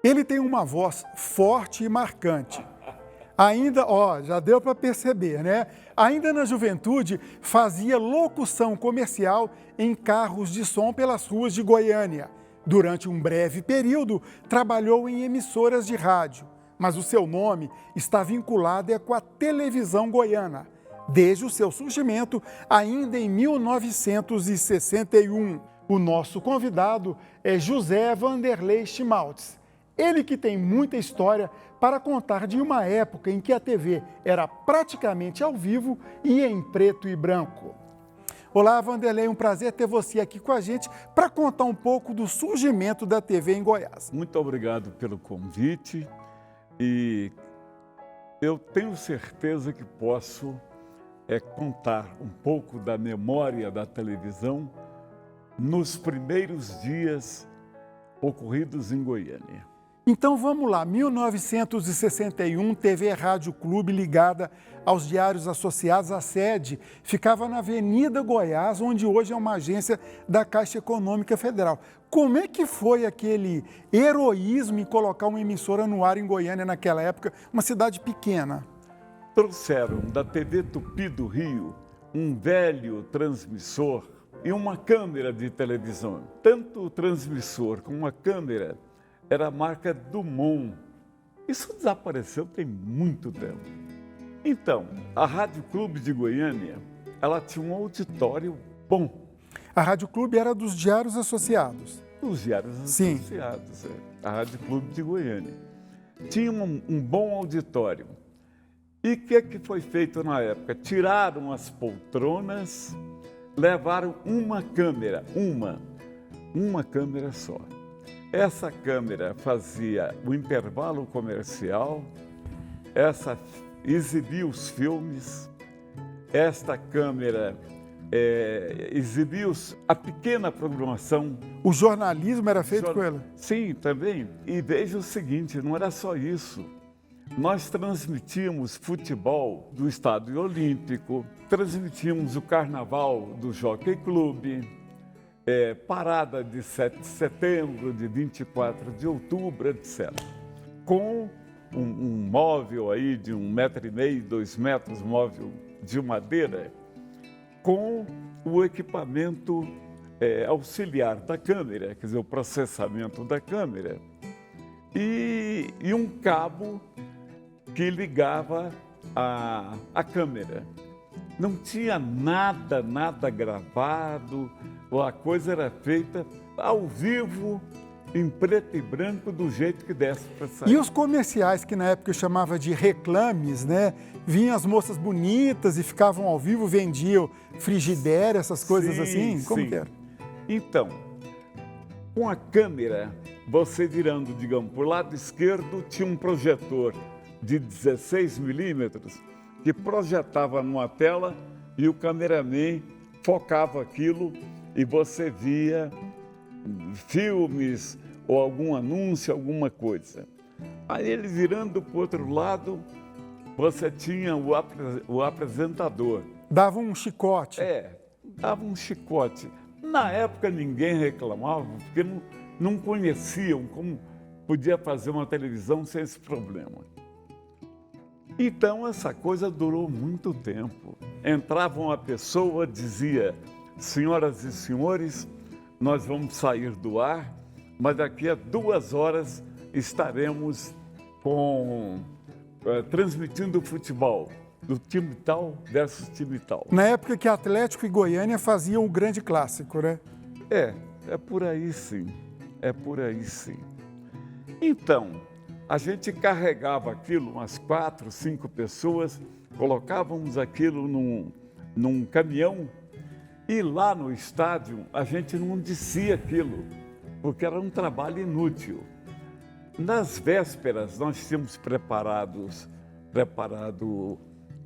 Ele tem uma voz forte e marcante. Ainda, já deu para perceber, né? Ainda na juventude, fazia locução comercial em carros de som pelas ruas de Goiânia. Durante um breve período, trabalhou em emissoras de rádio, mas o seu nome está vinculado com a televisão goiana, desde o seu surgimento, ainda em 1961. O nosso convidado é José Vanderlei Schmaltz. Ele que tem muita história para contar de uma época em que a TV era praticamente ao vivo e em preto e branco. Olá, Vanderlei, um prazer ter você aqui com a gente para contar um pouco do surgimento da TV em Goiás. Muito obrigado pelo convite e eu tenho certeza que posso contar um pouco da memória da televisão nos primeiros dias ocorridos em Goiânia. Então vamos lá, 1961, TV Rádio Clube ligada aos Diários Associados. A sede ficava na Avenida Goiás, onde hoje é uma agência da Caixa Econômica Federal. Como é que foi aquele heroísmo em colocar uma emissora no ar em Goiânia naquela época, uma cidade pequena? Trouxeram da TV Tupi do Rio um velho transmissor e uma câmera de televisão. Tanto o transmissor como a câmera era a marca Dumont. Isso desapareceu tem muito tempo. Então, a Rádio Clube de Goiânia, ela tinha um auditório bom. A Rádio Clube era dos Diários Associados. Dos Diários Associados, a Rádio Clube de Goiânia. Tinha um bom auditório. E o que foi feito na época? Tiraram as poltronas, levaram uma câmera, uma câmera só. Essa câmera fazia o intervalo comercial, essa exibia os filmes, esta câmera exibia a pequena programação. O jornalismo era feito com ela? Sim, também. E veja o seguinte, não era só isso. Nós transmitíamos futebol do Estádio Olímpico, transmitíamos o carnaval do Jockey Clube, parada de 7 de setembro, de 24 de outubro, etc. Com um móvel aí de 1,5 m, 2 metros, móvel de madeira, com o equipamento auxiliar da câmera, quer dizer, o processamento da câmera, e um cabo que ligava a câmera. Não tinha nada gravado, a coisa era feita ao vivo, em preto e branco, do jeito que desse para sair. E os comerciais, que na época eu chamava de reclames, né? Vinham as moças bonitas e ficavam ao vivo, vendiam frigideira, essas coisas assim? Como que era? Então, com a câmera, você virando, digamos, para o lado esquerdo, tinha um projetor de 16 milímetros que projetava numa tela e o cameraman focava aquilo e você via filmes ou algum anúncio, alguma coisa. Aí ele virando para o outro lado, você tinha o apresentador. Dava um chicote. Dava um chicote. Na época ninguém reclamava, porque não conheciam como podia fazer uma televisão sem esse problema. Então essa coisa durou muito tempo. Entrava uma pessoa, dizia: senhoras e senhores, nós vamos sair do ar, mas daqui a 2 horas estaremos transmitindo o futebol do time tal versus time tal. Na época que Atlético e Goiânia faziam o grande clássico, né? É por aí sim, Então, a gente carregava aquilo, umas 4, 5 pessoas, colocávamos aquilo num caminhão e lá no estádio a gente não descia aquilo, porque era um trabalho inútil. Nas vésperas nós tínhamos preparado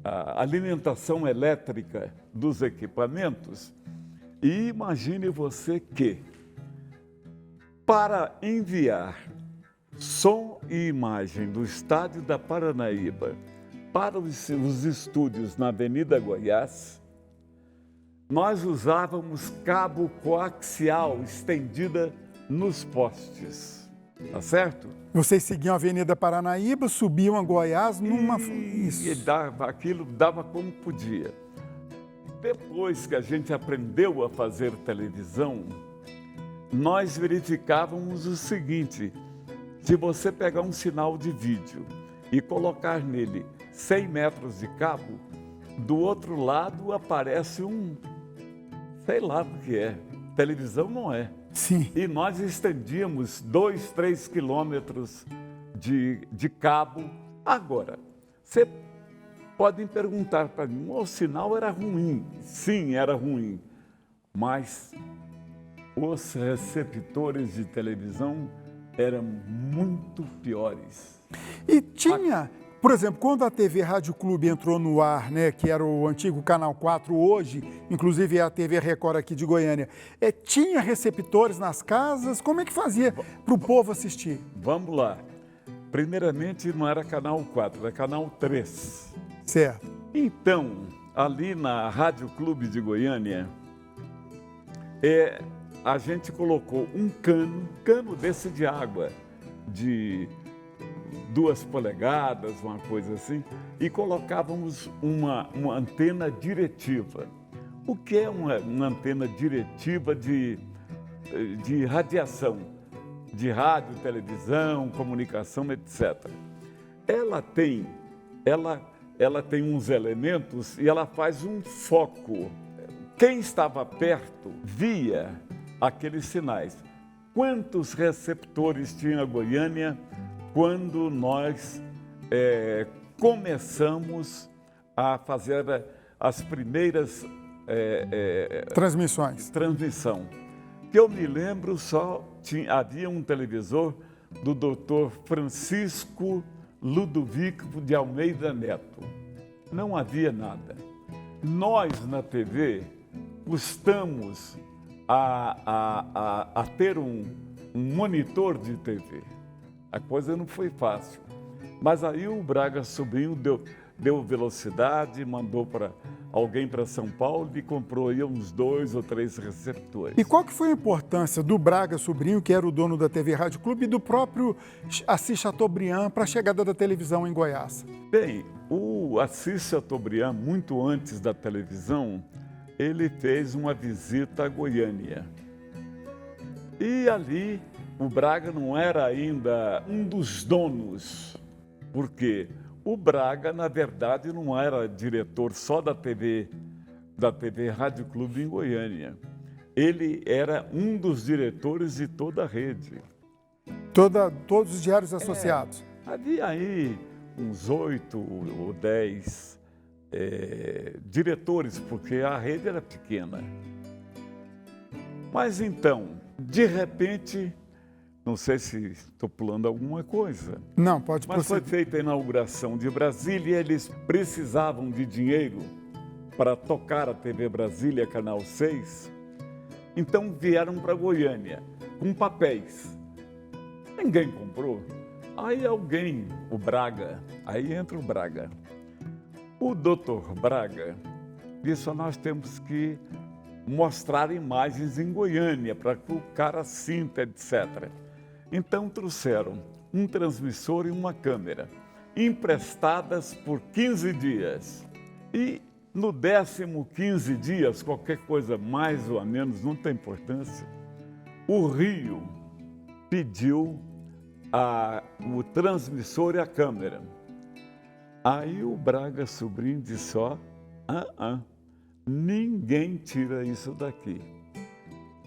a alimentação elétrica dos equipamentos e imagine você que para enviar som e imagem do estádio da Paranaíba para os estúdios na Avenida Goiás, nós usávamos cabo coaxial estendida nos postes. tá certo? Vocês seguiam a Avenida Paranaíba, subiam a Goiás numa... E aquilo dava como podia. Depois que a gente aprendeu a fazer televisão, nós verificávamos o seguinte: se você pegar um sinal de vídeo e colocar nele 100 metros de cabo, do outro lado aparece sei lá o que é. Televisão não é. Sim. E nós estendíamos 2, 3 quilômetros de cabo. Agora, você podem perguntar para mim, o sinal era ruim. Sim, era ruim. Mas os receptores de televisão eram muito piores. E tinha, por exemplo, quando a TV Rádio Clube entrou no ar, né, que era o antigo Canal 4, hoje, inclusive é a TV Record aqui de Goiânia, tinha receptores nas casas? Como é que fazia para o povo assistir? Vamos lá. Primeiramente, não era Canal 4, era Canal 3. Certo. Então, ali na Rádio Clube de Goiânia, a gente colocou um cano desse de água, de 2 polegadas, uma coisa assim, e colocávamos uma antena diretiva. O que é uma antena diretiva de radiação, de rádio, televisão, comunicação, etc. Ela tem uns elementos e ela faz um foco. Quem estava perto via aqueles sinais. Quantos receptores tinha a Goiânia quando nós começamos a fazer as primeiras transmissão? Que eu me lembro, havia um televisor do Dr. Francisco Ludovico de Almeida Neto. Não havia nada. Nós, na TV, custamos a ter um monitor de TV. A coisa não foi fácil. Mas aí o Braga Sobrinho deu velocidade, mandou alguém para São Paulo e comprou aí uns 2 ou 3 receptores. E qual que foi a importância do Braga Sobrinho, que era o dono da TV Rádio Clube, e do próprio Assis Chateaubriand para a chegada da televisão em Goiás? Bem, o Assis Chateaubriand, muito antes da televisão, ele fez uma visita a Goiânia. E ali o Braga não era ainda um dos donos, porque o Braga, na verdade, não era diretor só da TV Rádio Clube em Goiânia. Ele era um dos diretores de toda a rede. Todos os diários associados? Havia aí uns 8 ou 10 diretores, porque a rede era pequena. Mas então, de repente, não sei se estou pulando alguma coisa. Não, pode Mas foi feita a inauguração de Brasília e eles precisavam de dinheiro para tocar a TV Brasília, Canal 6. Então vieram para Goiânia com papéis. Ninguém comprou. Aí o Braga, aí entra o Braga. O doutor Braga disse: nós temos que mostrar imagens em Goiânia para que o cara sinta, etc. Então trouxeram um transmissor e uma câmera, emprestadas por 15 dias. E no 15º dias, qualquer coisa mais ou menos, não tem importância, o Rio pediu o transmissor e a câmera. Aí o Braga Sobrinho disse: ninguém tira isso daqui.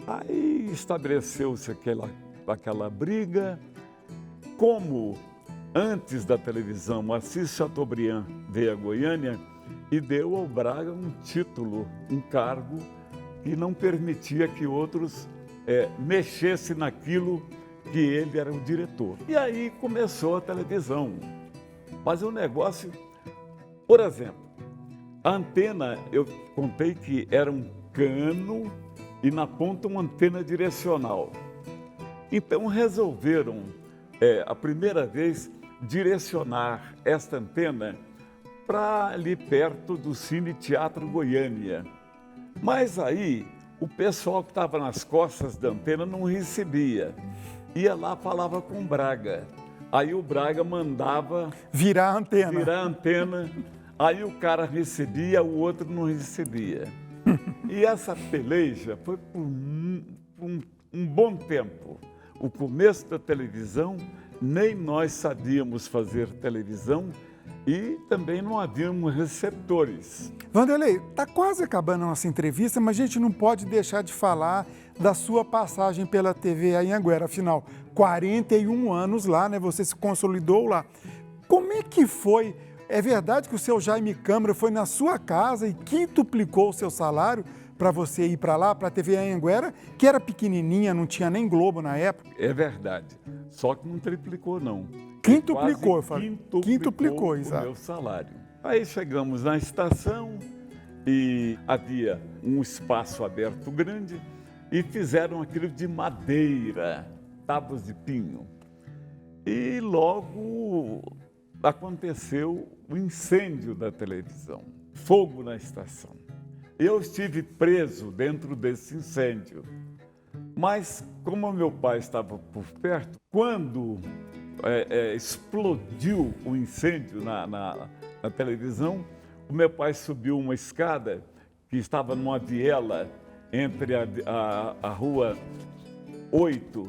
Aí estabeleceu-se aquela briga. Como antes da televisão, Assis Chateaubriand veio a Goiânia e deu ao Braga um título, um cargo que não permitia que outros mexessem naquilo que ele era o diretor. E aí começou a televisão. Mas o negócio, por exemplo, a antena, eu contei que era um cano e na ponta uma antena direcional. Então resolveram, a primeira vez, direcionar esta antena para ali perto do Cine Teatro Goiânia. Mas aí o pessoal que estava nas costas da antena não recebia. ia lá, falava com o Braga. Aí o Braga mandava Virar a antena. virar a antena, aí o cara recebia, o outro não recebia. E essa peleja foi por um bom tempo. O começo da televisão, nem nós sabíamos fazer televisão e também não havíamos receptores. Vanderlei, está quase acabando a nossa entrevista, mas a gente não pode deixar de falar da sua passagem pela TV Anhanguera. Afinal, 41 anos lá, né? Você se consolidou lá. Como é que foi? É verdade que o seu Jaime Câmara foi na sua casa e quintuplicou o seu salário para você ir para lá, para a TV Anhanguera, que era pequenininha, não tinha nem Globo na época? É verdade, só que não triplicou não. Quintuplicou, eu falei. Quintuplicou o exato. meu salário. Aí chegamos na estação e havia um espaço aberto grande e fizeram aquilo de madeira, tábuas de pinho. E logo aconteceu o incêndio da televisão, fogo na estação. Eu estive preso dentro desse incêndio, mas como meu pai estava por perto, quando explodiu o incêndio na televisão, o meu pai subiu uma escada que estava numa viela entre a Rua 8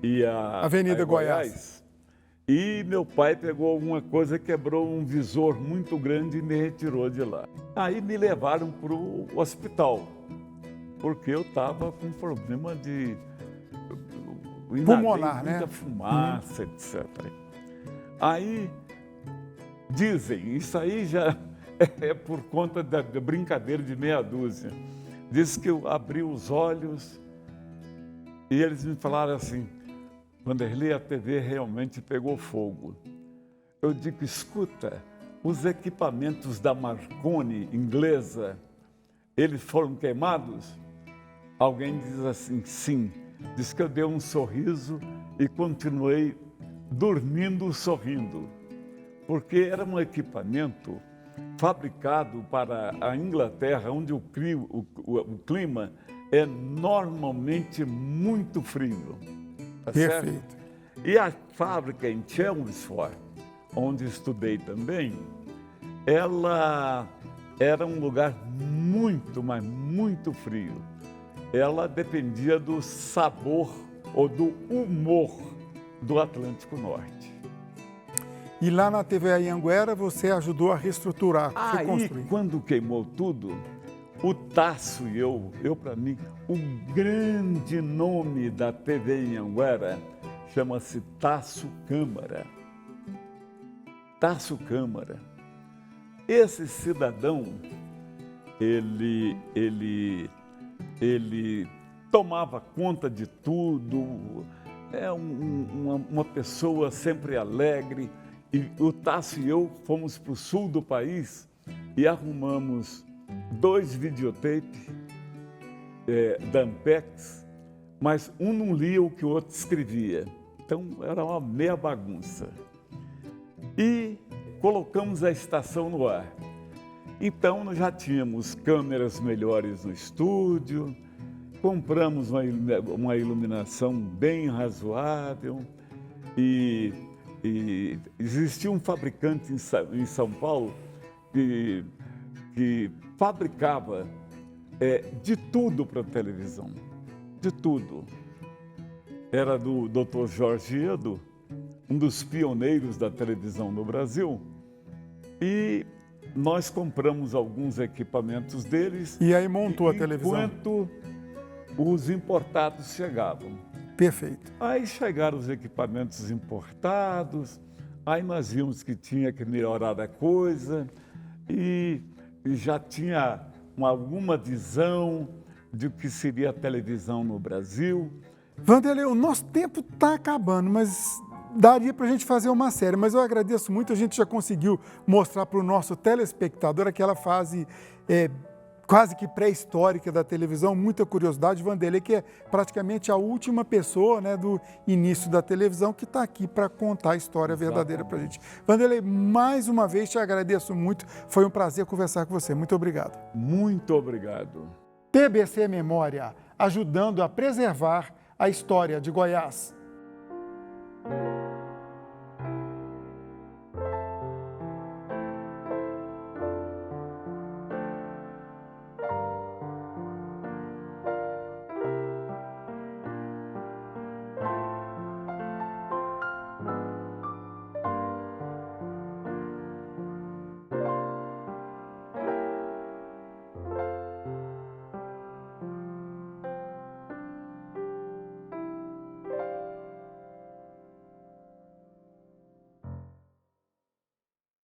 e a Avenida Goiás. E meu pai pegou alguma coisa, quebrou um visor muito grande e me retirou de lá. Aí me levaram para o hospital, porque eu estava com problema de pulmonar, né? Muita fumaça, etc. Aí dizem, isso aí já é por conta da brincadeira de meia dúzia. Diz que eu abri os olhos e eles me falaram assim: Vanderlei, a TV realmente pegou fogo. Eu digo, escuta, os equipamentos da Marconi inglesa, eles foram queimados? Alguém diz assim, sim. Diz que eu dei um sorriso e continuei dormindo, sorrindo. Porque era um equipamento fabricado para a Inglaterra, onde o clima é normalmente muito frio. Tá Perfeito. Certo? E a fábrica em Chelmsford, onde estudei também, ela era um lugar muito, mas muito frio. Ela dependia do sabor ou do humor do Atlântico Norte. E lá na TV Anhanguera você ajudou a reestruturar, reconstruir. Quando queimou tudo, o Tasso e eu para mim, o grande nome da TV Anhanguera chama-se Tasso Câmara. Tasso Câmara. Esse cidadão, ele tomava conta de tudo, é uma pessoa sempre alegre. E o Tasso e eu fomos para o sul do país e arrumamos 2 videotapes da Ampex, mas um não lia o que o outro escrevia. Então era uma meia bagunça. E colocamos a estação no ar. Então nós já tínhamos câmeras melhores no estúdio, compramos uma iluminação bem razoável e existia um fabricante em São Paulo que fabricava de tudo para televisão, de tudo. Era do Dr. Jorge Edo, um dos pioneiros da televisão no Brasil, e nós compramos alguns equipamentos deles. E aí montou a televisão. Enquanto os importados chegavam. Perfeito. Aí chegaram os equipamentos importados, aí nós vimos que tinha que melhorar a coisa e já tinha alguma visão de o que seria a televisão no Brasil. Vanderlei, o nosso tempo está acabando, mas daria para a gente fazer uma série. Mas eu agradeço muito, a gente já conseguiu mostrar para o nosso telespectador aquela fase quase que pré-histórica da televisão, muita curiosidade. Vanderlei, que é praticamente a última pessoa, né, do início da televisão, que está aqui para contar a história verdadeira para a gente. Vanderlei, mais uma vez te agradeço muito, foi um prazer conversar com você. Muito obrigado. Muito obrigado. TBC Memória, ajudando a preservar a história de Goiás.